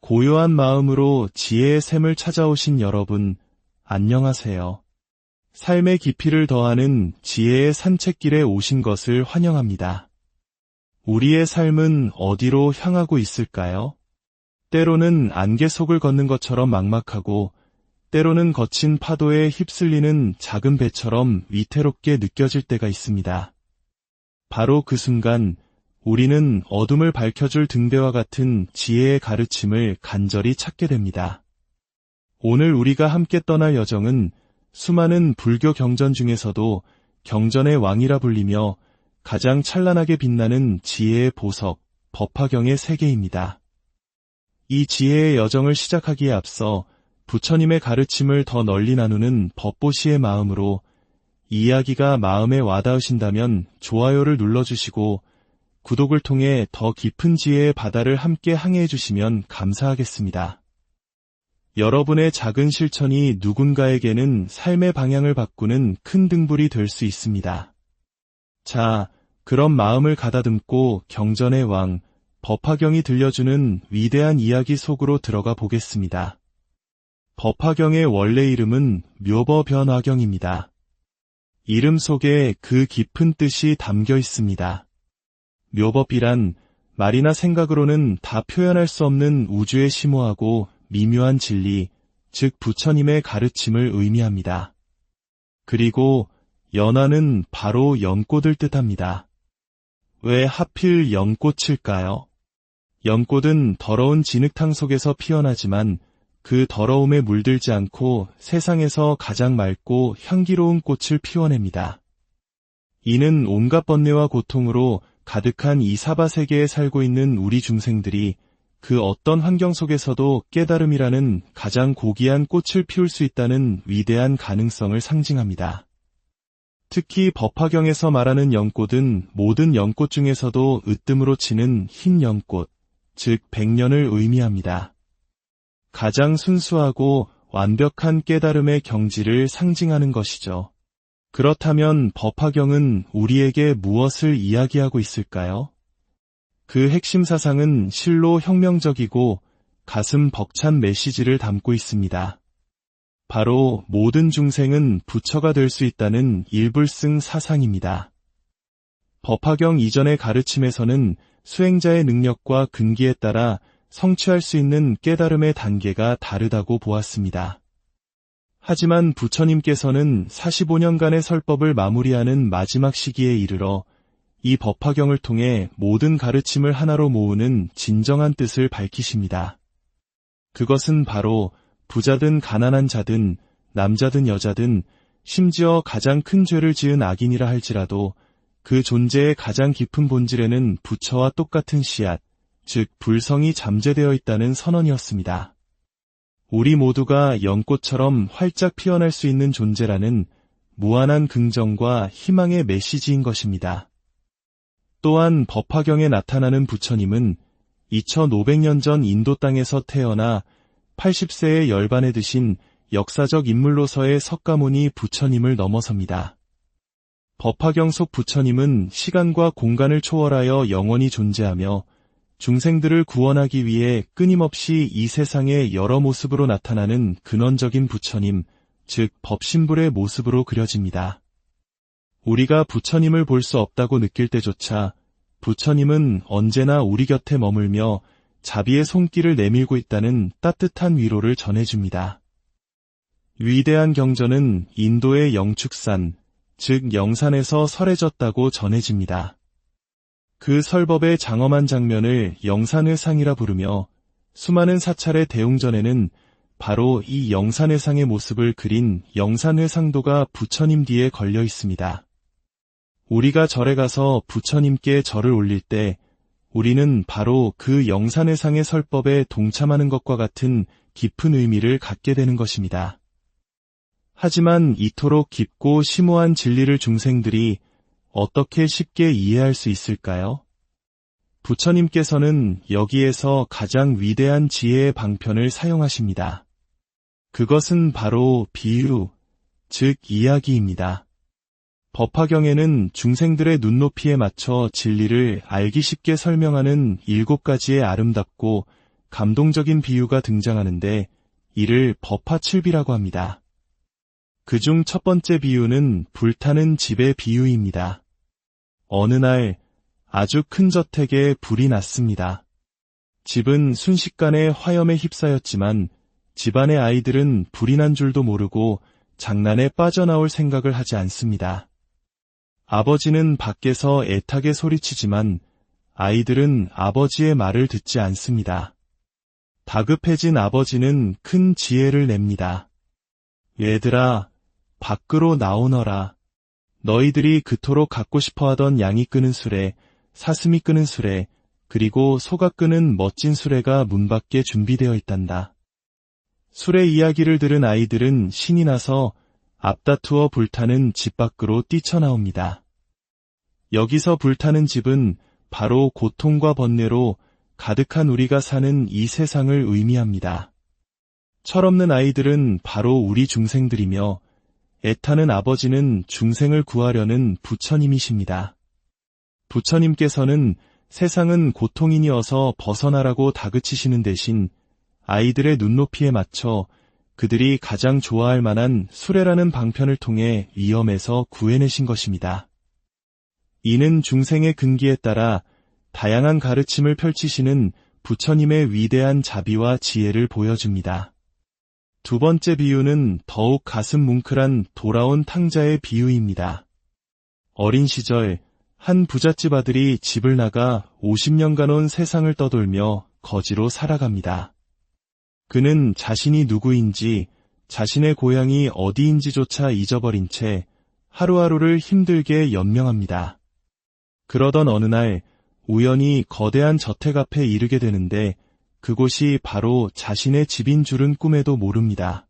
고요한 마음으로 지혜의 샘을 찾아오신 여러분, 안녕하세요. 삶의 깊이를 더하는 지혜의 산책길에 오신 것을 환영합니다. 우리의 삶은 어디로 향하고 있을까요? 때로는 안개 속을 걷는 것처럼 막막하고, 때로는 거친 파도에 휩쓸리는 작은 배처럼 위태롭게 느껴질 때가 있습니다. 바로 그 순간, 우리는 어둠을 밝혀줄 등대와 같은 지혜의 가르침을 간절히 찾게 됩니다. 오늘 우리가 함께 떠날 여정은 수많은 불교 경전 중에서도 경전의 왕이라 불리며 가장 찬란하게 빛나는 지혜의 보석, 법화경의 세계입니다. 이 지혜의 여정을 시작하기에 앞서 부처님의 가르침을 더 널리 나누는 법보시의 마음으로 이 이야기가 마음에 와닿으신다면 좋아요를 눌러주시고 구독을 통해 더 깊은 지혜의 바다를 함께 항해해 주시면 감사하겠습니다. 여러분의 작은 실천이 누군가에게는 삶의 방향을 바꾸는 큰 등불이 될 수 있습니다. 자, 그런 마음을 가다듬고 경전의 왕, 법화경이 들려주는 위대한 이야기 속으로 들어가 보겠습니다. 법화경의 원래 이름은 묘법변화경입니다. 이름 속에 그 깊은 뜻이 담겨 있습니다. 묘법이란 말이나 생각으로는 다 표현할 수 없는 우주의 심오하고 미묘한 진리, 즉 부처님의 가르침을 의미합니다. 그리고 연화는 바로 연꽃을 뜻합니다. 왜 하필 연꽃일까요? 연꽃은 더러운 진흙탕 속에서 피어나지만 그 더러움에 물들지 않고 세상에서 가장 맑고 향기로운 꽃을 피워냅니다. 이는 온갖 번뇌와 고통으로 가득한 이 사바 세계에 살고 있는 우리 중생들이 그 어떤 환경 속에서도 깨달음이라는 가장 고귀한 꽃을 피울 수 있다는 위대한 가능성을 상징합니다. 특히 법화경에서 말하는 연꽃은 모든 연꽃 중에서도 으뜸으로 치는 흰 연꽃, 즉 백년을 의미합니다. 가장 순수하고 완벽한 깨달음의 경지를 상징하는 것이죠. 그렇다면 법화경은 우리에게 무엇을 이야기하고 있을까요? 그 핵심 사상은 실로 혁명적이고 가슴 벅찬 메시지를 담고 있습니다. 바로 모든 중생은 부처가 될 수 있다는 일불승 사상입니다. 법화경 이전의 가르침에서는 수행자의 능력과 근기에 따라 성취할 수 있는 깨달음의 단계가 다르다고 보았습니다. 하지만 부처님께서는 45년간의 설법을 마무리하는 마지막 시기에 이르러 이 법화경을 통해 모든 가르침을 하나로 모으는 진정한 뜻을 밝히십니다. 그것은 바로 부자든 가난한 자든 남자든 여자든 심지어 가장 큰 죄를 지은 악인이라 할지라도 그 존재의 가장 깊은 본질에는 부처와 똑같은 씨앗, 즉 불성이 잠재되어 있다는 선언이었습니다. 우리 모두가 연꽃처럼 활짝 피어날 수 있는 존재라는 무한한 긍정과 희망의 메시지인 것입니다. 또한 법화경에 나타나는 부처님은 2500년 전 인도 땅에서 태어나 80세에 열반에 드신 역사적 인물로서의 석가모니 부처님을 넘어섭니다. 법화경 속 부처님은 시간과 공간을 초월하여 영원히 존재하며 중생들을 구원하기 위해 끊임없이 이 세상의 여러 모습으로 나타나는 근원적인 부처님, 즉 법신불의 모습으로 그려집니다. 우리가 부처님을 볼 수 없다고 느낄 때조차 부처님은 언제나 우리 곁에 머물며 자비의 손길을 내밀고 있다는 따뜻한 위로를 전해줍니다. 위대한 경전은 인도의 영축산, 즉 영산에서 설해졌다고 전해집니다. 그 설법의 장엄한 장면을 영산회상이라 부르며 수많은 사찰의 대웅전에는 바로 이 영산회상의 모습을 그린 영산회상도가 부처님 뒤에 걸려 있습니다. 우리가 절에 가서 부처님께 절을 올릴 때 우리는 바로 그 영산회상의 설법에 동참하는 것과 같은 깊은 의미를 갖게 되는 것입니다. 하지만 이토록 깊고 심오한 진리를 중생들이 어떻게 쉽게 이해할 수 있을까요? 부처님께서는 여기에서 가장 위대한 지혜의 방편을 사용하십니다. 그것은 바로 비유, 즉 이야기입니다. 법화경에는 중생들의 눈높이에 맞춰 진리를 알기 쉽게 설명하는 7가지의 아름답고 감동적인 비유가 등장하는데 이를 법화칠비라고 합니다. 그중 첫 번째 비유는 불타는 집의 비유입니다. 어느 날 아주 큰 저택에 불이 났습니다. 집은 순식간에 화염에 휩싸였지만 집안의 아이들은 불이 난 줄도 모르고 장난에 빠져나올 생각을 하지 않습니다. 아버지는 밖에서 애타게 소리치지만 아이들은 아버지의 말을 듣지 않습니다. 다급해진 아버지는 큰 지혜를 냅니다. 얘들아, 밖으로 나오너라. 너희들이 그토록 갖고 싶어하던 양이 끄는 수레, 사슴이 끄는 수레, 그리고 소가 끄는 멋진 수레가 문 밖에 준비되어 있단다. 수레 이야기를 들은 아이들은 신이 나서 앞다투어 불타는 집 밖으로 뛰쳐나옵니다. 여기서 불타는 집은 바로 고통과 번뇌로 가득한 우리가 사는 이 세상을 의미합니다. 철없는 아이들은 바로 우리 중생들이며 애타는 아버지는 중생을 구하려는 부처님이십니다. 부처님께서는 세상은 고통이니어서 벗어나라고 다그치시는 대신 아이들의 눈높이에 맞춰 그들이 가장 좋아할 만한 수레라는 방편을 통해 위험에서 구해내신 것입니다. 이는 중생의 근기에 따라 다양한 가르침을 펼치시는 부처님의 위대한 자비와 지혜를 보여줍니다. 두 번째 비유는 더욱 가슴 뭉클한 돌아온 탕자의 비유입니다. 어린 시절 한 부잣집 아들이 집을 나가 50년간 온 세상을 떠돌며 거지로 살아갑니다. 그는 자신이 누구인지, 자신의 고향이 어디인지조차 잊어버린 채 하루하루를 힘들게 연명합니다. 그러던 어느 날 우연히 거대한 저택 앞에 이르게 되는데 그곳이 바로 자신의 집인 줄은 꿈에도 모릅니다.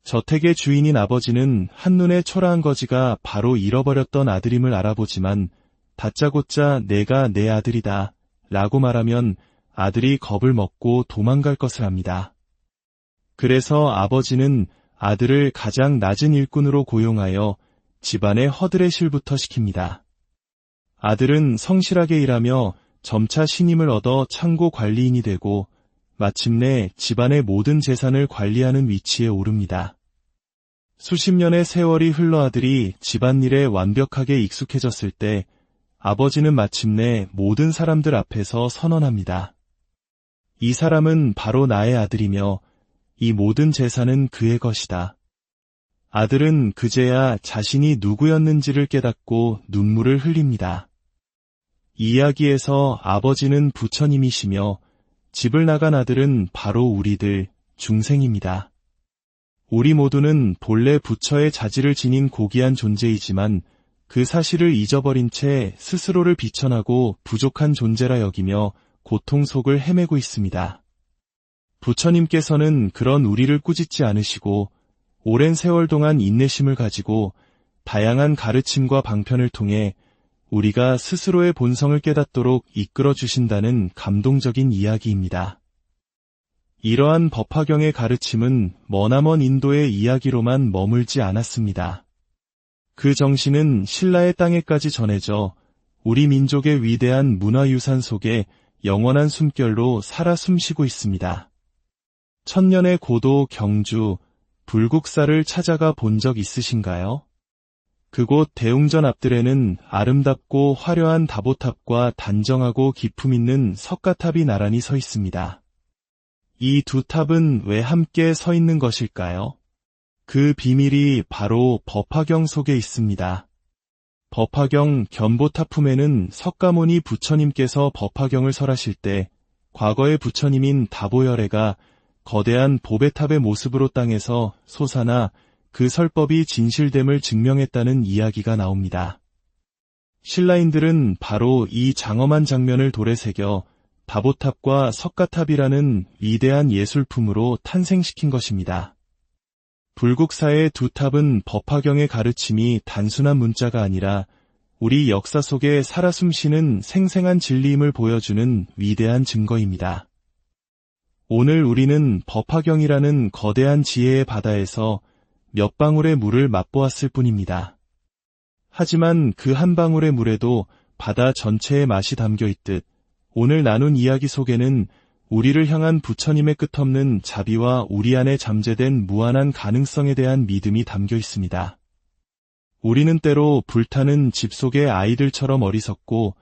저택의 주인인 아버지는 한눈에 초라한 거지가 바로 잃어버렸던 아들임을 알아보지만 다짜고짜 내가 내 아들이다 라고 말하면 아들이 겁을 먹고 도망갈 것을 압니다. 그래서 아버지는 아들을 가장 낮은 일꾼으로 고용하여 집안의 허들의 실부터 시킵니다. 아들은 성실하게 일하며 점차 신임을 얻어 창고 관리인이 되고 마침내 집안의 모든 재산을 관리하는 위치에 오릅니다. 수십 년의 세월이 흘러 아들이 집안일에 완벽하게 익숙해졌을 때 아버지는 마침내 모든 사람들 앞에서 선언합니다. 이 사람은 바로 나의 아들이며 이 모든 재산은 그의 것이다. 아들은 그제야 자신이 누구였는지를 깨닫고 눈물을 흘립니다. 이 이야기에서 아버지는 부처님이시며 집을 나간 아들은 바로 우리들 중생입니다. 우리 모두는 본래 부처의 자질을 지닌 고귀한 존재이지만 그 사실을 잊어버린 채 스스로를 비천하고 부족한 존재라 여기며 고통 속을 헤매고 있습니다. 부처님께서는 그런 우리를 꾸짖지 않으시고 오랜 세월 동안 인내심을 가지고 다양한 가르침과 방편을 통해 우리가 스스로의 본성을 깨닫도록 이끌어 주신다는 감동적인 이야기입니다. 이러한 법화경의 가르침은 머나먼 인도의 이야기로만 머물지 않았습니다. 그 정신은 신라의 땅에까지 전해져 우리 민족의 위대한 문화유산 속에 영원한 숨결로 살아 숨쉬고 있습니다. 천년의 고도 경주, 불국사를 찾아가 본 적 있으신가요? 그곳 대웅전 앞들에는 아름답고 화려한 다보탑과 단정하고 기품 있는 석가탑이 나란히 서 있습니다. 이 두 탑은 왜 함께 서 있는 것일까요? 그 비밀이 바로 법화경 속에 있습니다. 법화경 견보타품에는 석가모니 부처님께서 법화경을 설하실 때 과거의 부처님인 다보열애가 거대한 보배탑의 모습으로 땅에서 솟아나 그 설법이 진실됨을 증명했다는 이야기가 나옵니다. 신라인들은 바로 이 장엄한 장면을 돌에 새겨 다보탑과 석가탑이라는 위대한 예술품으로 탄생시킨 것입니다. 불국사의 두 탑은 법화경의 가르침이 단순한 문자가 아니라 우리 역사 속에 살아 숨쉬는 생생한 진리임을 보여주는 위대한 증거입니다. 오늘 우리는 법화경이라는 거대한 지혜의 바다에서 몇 방울의 물을 맛보았을 뿐입니다. 하지만 그 한 방울의 물에도 바다 전체의 맛이 담겨 있듯 오늘 나눈 이야기 속에는 우리를 향한 부처님의 끝없는 자비와 우리 안에 잠재된 무한한 가능성에 대한 믿음이 담겨 있습니다. 우리는 때로 불타는 집 속의 아이들처럼 어리석고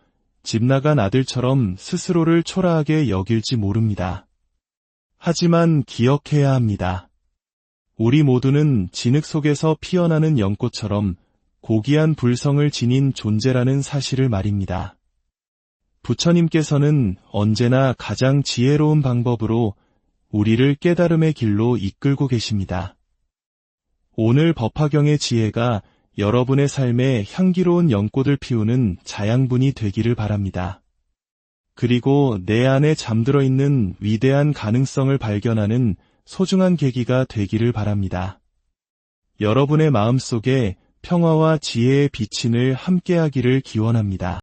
집 나간 아들처럼 스스로를 초라하게 여길지 모릅니다. 하지만 기억해야 합니다. 우리 모두는 진흙 속에서 피어나는 연꽃처럼 고귀한 불성을 지닌 존재라는 사실을 말입니다. 부처님께서는 언제나 가장 지혜로운 방법으로 우리를 깨달음의 길로 이끌고 계십니다. 오늘 법화경의 지혜가 여러분의 삶에 향기로운 연꽃을 피우는 자양분이 되기를 바랍니다. 그리고 내 안에 잠들어 있는 위대한 가능성을 발견하는 소중한 계기가 되기를 바랍니다. 여러분의 마음속에 평화와 지혜의 빛이 늘 함께하기를 기원합니다.